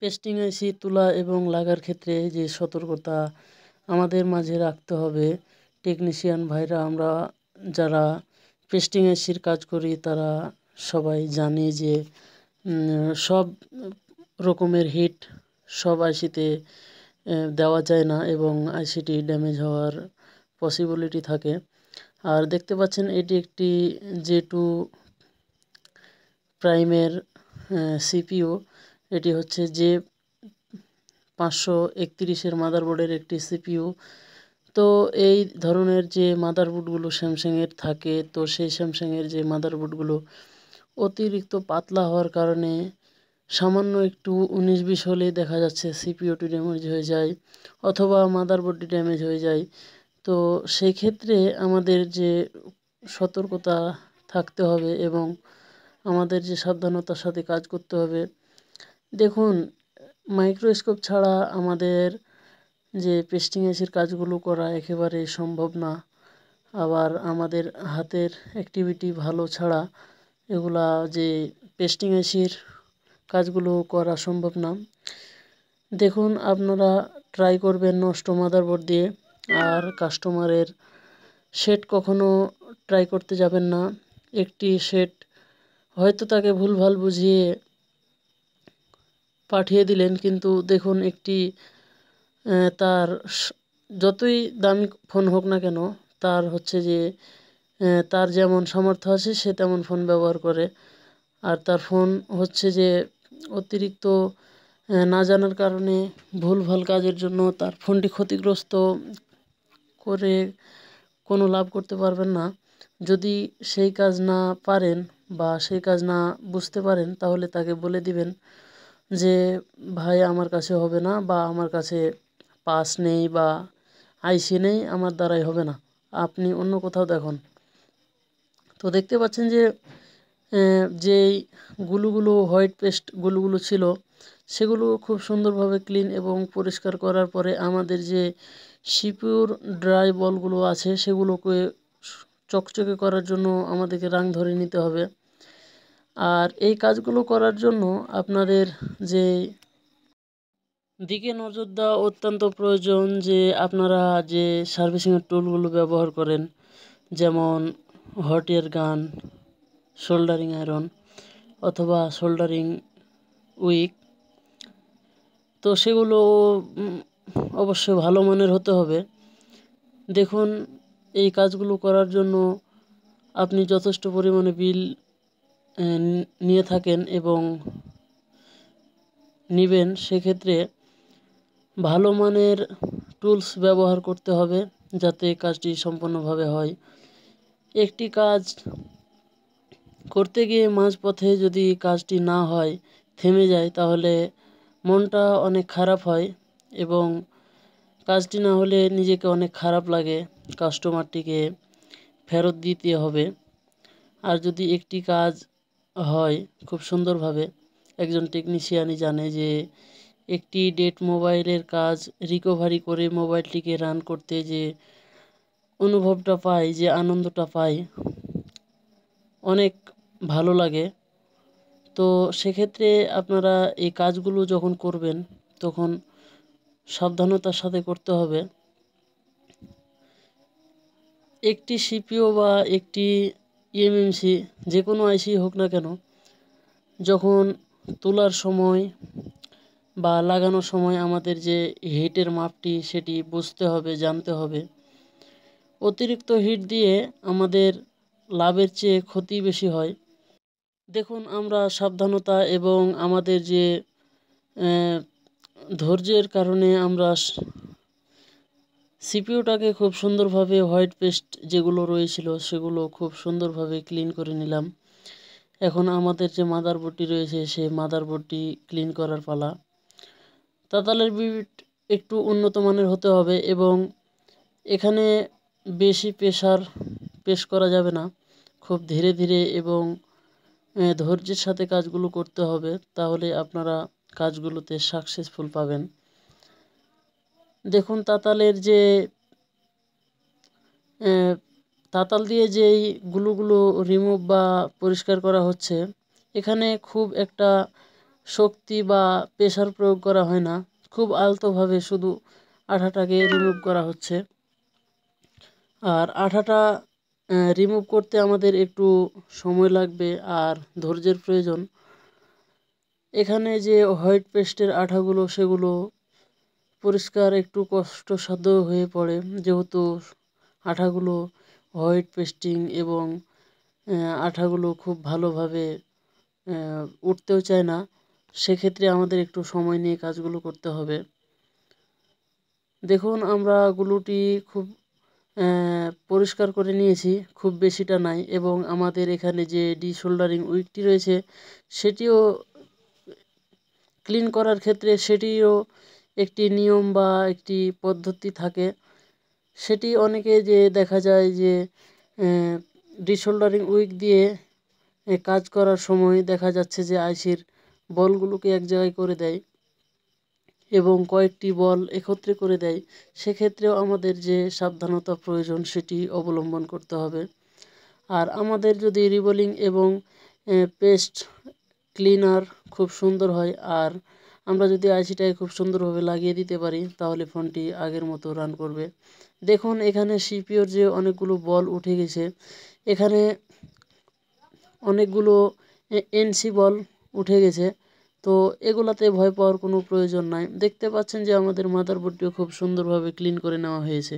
Pasting আইসি তোলা এবং লাগার ক্ষেত্রে যে সতর্কতা আমাদের মাঝে রাখতে হবে, টেকনিশিয়ান ভাইরা আমরা যারা পেস্টিং আইসির কাজ করি তারা সবাই জানি যে সব রকমের হিট সব আইসিতে দেওয়া যায় না এবং আইসিটি ড্যামেজ হওয়ার পসিবিলিটি থাকে। আর দেখতে পাচ্ছেন এটি একটি J2 প্রাইমের সিপিইউ। এটি হচ্ছে J531 মাদারবোর্ডের একটি সিপিইউ। তো এই ধরনের যে মাদারবোর্ডগুলো স্যামসাংয়ের থাকে, তো সেই স্যামসাংয়ের যে মাদারবোর্ডগুলো অতিরিক্ত পাতলা হওয়ার কারণে সামান্য একটু 19-20 হলেই দেখা যাচ্ছে সিপিইউটি ড্যামেজ হয়ে যায় অথবা মাদারবোর্ডটি ড্যামেজ হয়ে যায়। তো সেই ক্ষেত্রে আমাদের যে সতর্কতা থাকতে হবে এবং আমাদের যে সাবধানতার সাথে কাজ করতে হবে। দেখুন, মাইক্রোস্কোপ ছাড়া আমাদের যে পেস্টিং আইসির কাজগুলো করা একেবারে সম্ভব না। আবার আমাদের হাতের অ্যাক্টিভিটি ভালো ছাড়া এগুলা যে পেস্টিং আইসির কাজগুলো করা সম্ভব না। দেখুন, আপনারা ট্রাই করবেন নষ্ট মাদারবোর্ড দিয়ে, আর কাস্টমারের সেট কখনো ট্রাই করতে যাবেন না। একটি সেট হয়তো তাকে ভুলভাল বুঝিয়ে পাঠিয়ে দিলেন, কিন্তু দেখুন একটি তার যতই দামি ফোন হোক না কেন, তার হচ্ছে যে তার যেমন সামর্থ্য আছে সে তেমন ফোন ব্যবহার করে। আর তার ফোন হচ্ছে যে অতিরিক্ত না জানার কারণে ভুলভাল কাজের জন্য তার ফোনটি ক্ষতিগ্রস্ত করে কোনো লাভ করতে পারবেন না। যদি সেই কাজ না পারেন বা সেই কাজ না বুঝতে পারেন, তাহলে তাকে বলে দিবেন যে ভাই আমার কাছে হবে না, বা আমার কাছে পাস নেই বা আইসি নেই, আমার দ্বারাই হবে না, আপনি অন্য কোথাও দেখুন। তো দেখতে পাচ্ছেন যে যেই গুলো হোয়াইট পেস্ট গুলো ছিল সেগুলো খুব সুন্দরভাবে ক্লিন এবং পরিষ্কার করার পরে আমাদের যে সিপিইউর ড্রাই বলগুলো আছে সেগুলোকে চকচকে করার জন্য আমাদেরকে রাং ধরে নিতে হবে। আর এই কাজগুলো করার জন্য আপনাদের যে দিকে নজর দেওয়া অত্যন্ত প্রয়োজন যে আপনারা যে সার্ভিসিংয়ের টুলগুলো ব্যবহার করেন, যেমন হট এয়ার গান, সোল্ডারিং আয়রন অথবা সোল্ডারিং উইক, তো সেগুলো অবশ্যই ভালো মানের হতে হবে। দেখুন, এই কাজগুলো করার জন্য আপনি যথেষ্ট পরিমাণে বিল নিয়ে থাকেন এবং নেবেন, সেক্ষেত্রে ভালো মানের টুলস ব্যবহার করতে হবে যাতে কাজটি সম্পূর্ণভাবে হয়। একটি কাজ করতে গিয়ে মাঝপথে যদি কাজটি না হয়, থেমে যায়, তাহলে মনটা অনেক খারাপ হয় এবং কাজটি না হলে নিজেকে অনেক খারাপ লাগে, কাস্টমারটিকে ফেরত দিতে হবে। আর যদি একটি কাজ হয় খুব সুন্দরভাবে, একজন টেকনিশিয়ানই জানে যে একটি ডেড মোবাইলের কাজ রিকভারি করে মোবাইলটিকে রান করতে যে অনুভবটা পাই, যে আনন্দটা পাই, অনেক ভালো লাগে। তো সেক্ষেত্রে আপনারা এই কাজগুলো যখন করবেন তখন সাবধানতার সাথে করতে হবে। একটি সিপিইউ বা একটি ইএমএমসি যে কোনো আইসি হোক না কেন, যখন তোলার সময় বা লাগানোর সময় আমাদের যে হিটের মাপটি সেটি বুঝতে হবে, জানতে হবে। অতিরিক্ত হিট দিয়ে আমাদের লাভের চেয়ে ক্ষতি বেশি হয়। দেখুন, আমরা সাবধানতা এবং আমাদের যে ধৈর্যের কারণে আমরা সিপিইউটাকে খুব সুন্দরভাবে হোয়াইট পেস্ট যেগুলো রয়েছিল সেগুলো খুব সুন্দরভাবে ক্লিন করে নিলাম। এখন আমাদের যে মাদারবোর্ডটি রয়েছে সেই মাদারবোর্ডটি ক্লিন করার পালা। তাতালের বিট একটু উন্নত মানের হতে হবে এবং এখানে বেশি পেশ করা যাবে না, খুব ধীরে ধীরে এবং ধৈর্যের সাথে কাজগুলো করতে হবে, তাহলে আপনারা কাজগুলোতে সাকসেসফুল পাবেন। দেখুন, তাতাল দিয়ে যেই গুলো রিমুভ বা পরিষ্কার করা হচ্ছে, এখানে খুব একটা শক্তি বা প্রেসার প্রয়োগ করা হয় না, খুব আলতোভাবে শুধু আঠাটাকে রিমুভ করা হচ্ছে। আর আঠাটা রিমুভ করতে আমাদের একটু সময় লাগবে আর ধৈর্যের প্রয়োজন। এখানে যে হোয়াইট পেস্টের আঠাগুলো সেগুলো পরিষ্কার একটু কষ্টসাধ্য হয়ে পড়ে, যেহেতু আঠাগুলো হোয়াইট পেস্টিং এবং আঠাগুলো খুব ভালোভাবে উঠতেও চায় না। সেক্ষেত্রে আমাদের একটু সময় নিয়ে কাজগুলো করতে হবে। দেখুন আমরা গ্লুটি খুব পরিষ্কার করে নিয়েছি, খুব বেশিটা নাই, এবং আমাদের এখানে যে ডিসোল্ডারিং উইকটি রয়েছে সেটিও ক্লিন করার ক্ষেত্রে সেটিও একটি নিয়ম বা একটি পদ্ধতি থাকে। সেটি অনেকে যে দেখা যায় যে ডিসোল্ডারিং উইক দিয়ে কাজ করার সময় দেখা যাচ্ছে যে আইসির বলগুলোকে এক জায়গায় করে দেয় এবং কয়েকটি বল একত্রে করে দেয়। সেক্ষেত্রেও আমাদের যে সাবধানতা প্রয়োজন সেটি অবলম্বন করতে হবে। আর আমাদের যদি রিবোলিং এবং পেস্ট ক্লিনার খুব সুন্দর হয় আর আমরা যদি আইসিটাকে খুব সুন্দরভাবে লাগিয়ে দিতে পারি তাহলে ফোনটি আগের মতো রান করবে। দেখুন এখানে সিপিওর যে অনেকগুলো বল উঠে গেছে, এখানে অনেকগুলো এনসি বল উঠে গেছে। তো এগুলাতে ভয় পাওয়ার কোনো প্রয়োজন নাই। দেখতে পাচ্ছেন যে আমাদের মাদারবোর্ডটিও খুব সুন্দরভাবে ক্লিন করে নেওয়া হয়েছে।